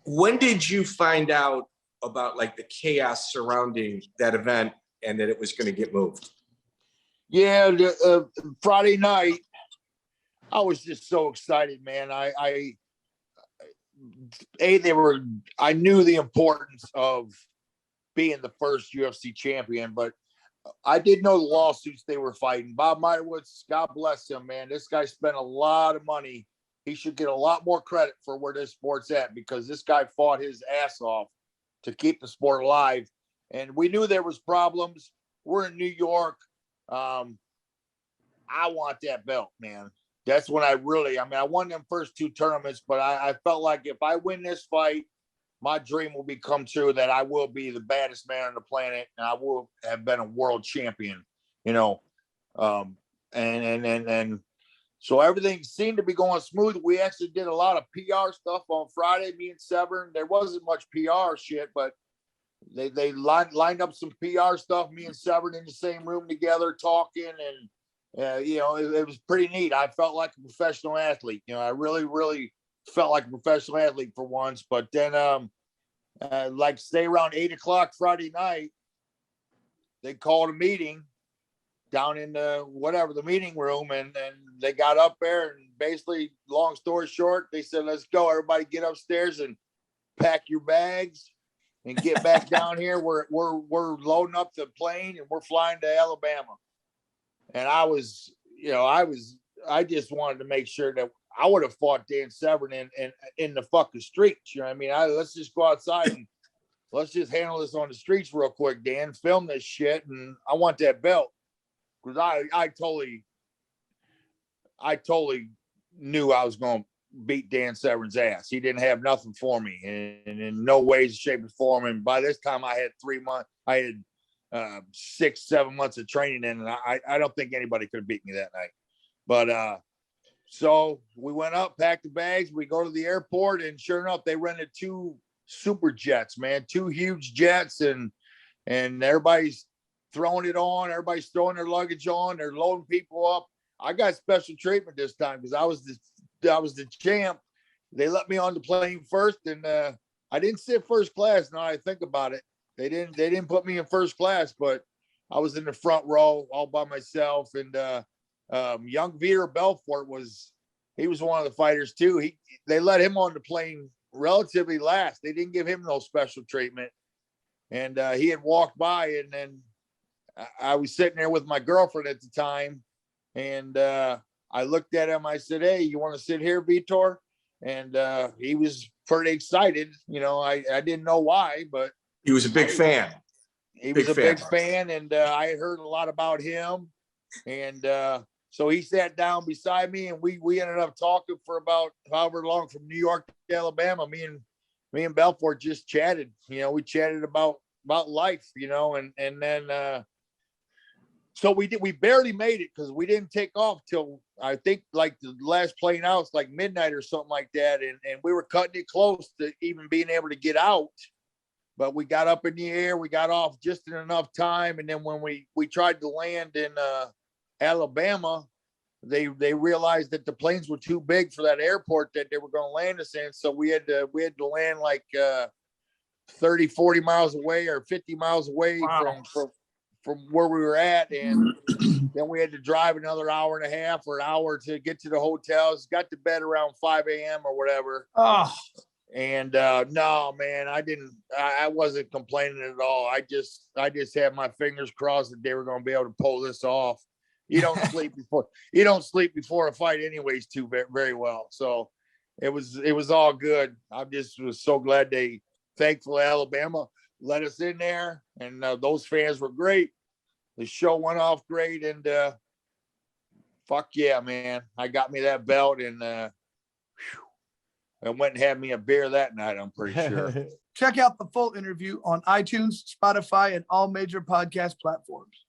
When did you find out about like the chaos surrounding that event and that it was going to get moved? Yeah, Friday night, I was just so excited, man. I knew the importance of being the first UFC champion, but I did know the lawsuits they were fighting. Bob Meyrowitz, God bless him, man. This guy spent a lot of money. He should get a lot more credit for where this sport's at, because this guy fought his ass off to keep the sport alive. And we knew there was problems. We're in New York. I want that belt, man. That's when I won them first two tournaments, but I felt like if I win this fight, my dream will become true, that I will be the baddest man on the planet and I will have been a world champion, and so everything seemed to be going smooth. We actually did a lot of PR stuff on Friday, me and Severn. There wasn't much PR shit, but they lined up some PR stuff, me and Severn in the same room together talking, and it was pretty neat. I felt like a professional athlete. I really, really felt like a professional athlete for once. But then, say around 8:00 Friday night, they called a meeting down in the meeting room, and they got up there, and basically, long story short, they said, "Let's go, everybody, get upstairs and pack your bags and get back down here. We're loading up the plane and we're flying to Alabama." And I just wanted to make sure that I would have fought Dan Severn in the fucking streets. You know what I mean? Let's just go outside and let's just handle this on the streets real quick, Dan. Film this shit, and I want that belt. Because I totally knew I was going to beat Dan Severn's ass. He didn't have nothing for me, and in no ways, shape, or form. And by this time, I had 3 months. I had 6-7 months of training in, and I don't think anybody could have beat me that night. But so we went up, packed the bags. We go to the airport, and sure enough, they rented 2 super jets, man, 2 huge jets, and everybody's throwing it on. Everybody's throwing their luggage on. They're loading people up. I got special treatment this time because I was the champ. They let me on the plane first, and I didn't sit first class. Now I think about it, they didn't put me in first class, but I was in the front row all by myself. And young Vitor Belfort was one of the fighters too. They let him on the plane relatively last. They didn't give him no special treatment, and he had walked by, and then I was sitting there with my girlfriend at the time, and I looked at him. I said, "Hey, you want to sit here, Vitor?" And he was pretty excited. I didn't know why, but he was a big fan. He was a big fan, and I had heard a lot about him. And so he sat down beside me, and we ended up talking for about however long from New York to Alabama. Me and Belfort just chatted. We chatted about life, and then so we barely made it because we didn't take off till I think like the last plane out, like midnight or something like that. And we were cutting it close to even being able to get out. But we got up in the air, we got off just in enough time. And then when we tried to land in Alabama, they realized that the planes were too big for that airport that they were going to land us in. So we had to land like 30, 40 miles away or 50 miles away from where we were at. And then we had to drive another hour and a half or an hour to get to the hotels. Got to bed around 5 a.m. or whatever. Oh. And no, man, I wasn't complaining at all. I just had my fingers crossed that they were going to be able to pull this off. You don't sleep before a fight anyways too very well. So it was all good. I just was so glad thankful Alabama let us in there, and those fans were great. The show went off great, and fuck yeah, man. I got me that belt, and I went and had me a beer that night, I'm pretty sure. Check out the full interview on iTunes, Spotify, and all major podcast platforms.